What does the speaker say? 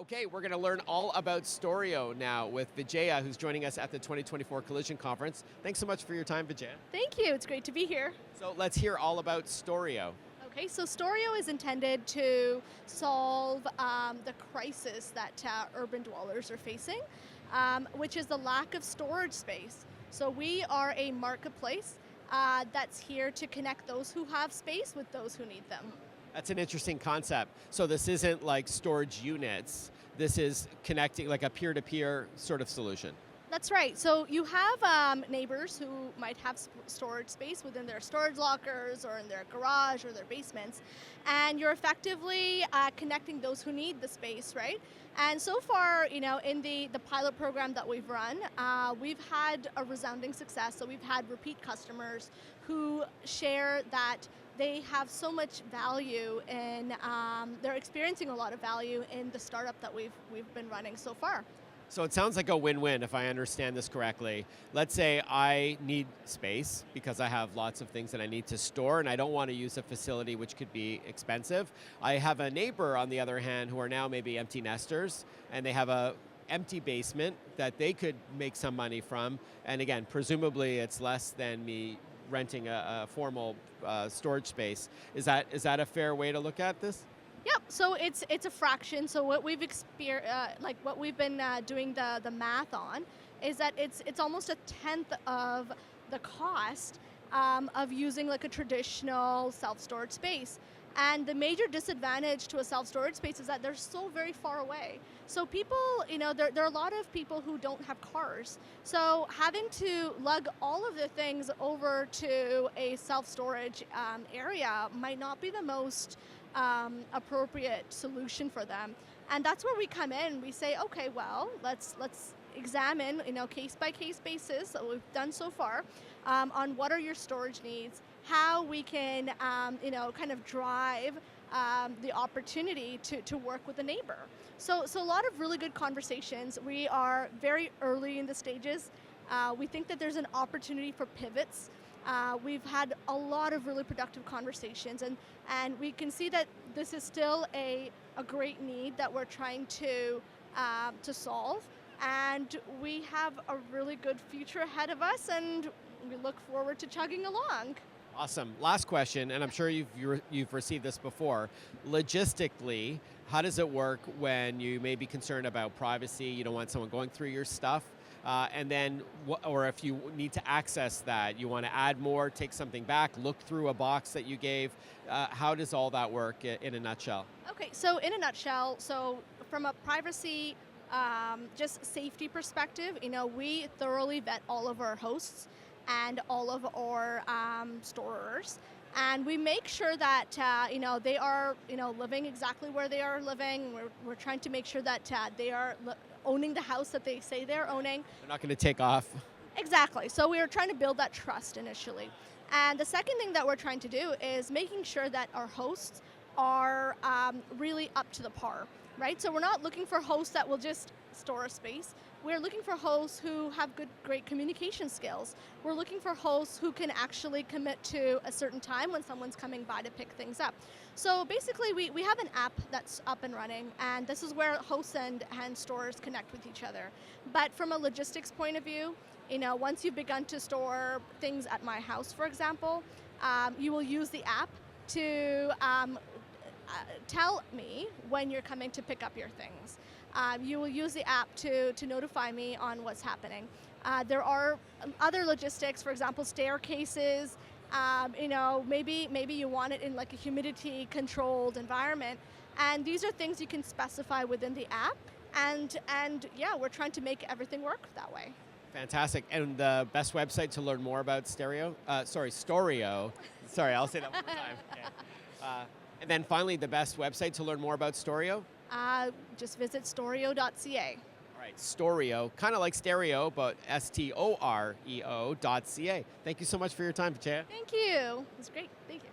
Okay, we're going to learn all about Storeo now with Vijaya, who's joining us at the 2024 Collision Conference. Thanks so much for your time, Vijaya. Thank you, it's great to be here. So let's hear all about Storeo. Okay, so Storeo is intended to solve the crisis that urban dwellers are facing, which is the lack of storage space. So we are a marketplace that's here to connect those who have space with those who need them. That's an interesting concept. So this isn't like storage units. This is connecting like a peer-to-peer sort of solution. That's right. So you have neighbors who might have storage space within their storage lockers or in their garage or their basements, and you're effectively connecting those who need the space, right? And so far, in the pilot program that we've run, we've had a resounding success. So we've had repeat customers who share that they have so much value in, they're experiencing a lot of value in the startup that we've been running so far. So it sounds like a win-win if I understand this correctly. Let's say I need space because I have lots of things that I need to store and I don't want to use a facility which could be expensive. I have a neighbor on the other hand who are now maybe empty nesters and they have a empty basement that they could make some money from, and again, presumably it's less than me renting a formal storage space. Is that a fair way to look at this? Yep. So it's a fraction. So what we've what we've been doing the math on is that it's almost a tenth of the cost of using like a traditional self-storage space. And the major disadvantage to a self-storage space is that they're so very far away. So people, there are a lot of people who don't have cars. So having to lug all of the things over to a self-storage area might not be the most appropriate solution for them. And that's where we come in. We say, okay, well, let's examine, case by case basis that we've done so far on what are your storage needs, how we can, kind of drive the opportunity to work with a neighbor. So a lot of really good conversations. We are very early in the stages. We think that there's an opportunity for pivots. We've had a lot of really productive conversations, and we can see that this is still a great need that we're trying to solve. And we have a really good future ahead of us, and we look forward to chugging along. Awesome. Last question, and I'm sure you've received this before. Logistically, how does it work when you may be concerned about privacy, you don't want someone going through your stuff, and then, or if you need to access that, you want to add more, take something back, look through a box that you gave, how does all that work in a nutshell? Okay, so in a nutshell, so from a privacy, just safety perspective, we thoroughly vet all of our hosts and all of our storers, and we make sure that they are living exactly where they are living. We're trying to make sure that they are owning the house that they say they're owning. They're not going to take off. Exactly. So we are trying to build that trust initially, and the second thing that we're trying to do is making sure that our hosts are really up to the par. Right? So we're not looking for hosts that will just store a space. We're looking for hosts who have great communication skills. We're looking for hosts who can actually commit to a certain time when someone's coming by to pick things up. So basically we have an app that's up and running, and this is where hosts and stores connect with each other. But from a logistics point of view, once you've begun to store things at my house, for example, you will use the app to tell me when you're coming to pick up your things. You will use the app to notify me on what's happening. There are other logistics, for example, staircases. Maybe you want it in like a humidity-controlled environment, and these are things you can specify within the app. And yeah, we're trying to make everything work that way. Fantastic. And the best website to learn more about Storeo? Sorry, I'll say that one more time. Okay. And then finally, the best website to learn more about Storeo? Just visit storeo.ca. All right, Storeo, kind of like stereo, but STOREO.ca. Thank you so much for your time, Vijaya. Thank you. It was great. Thank you.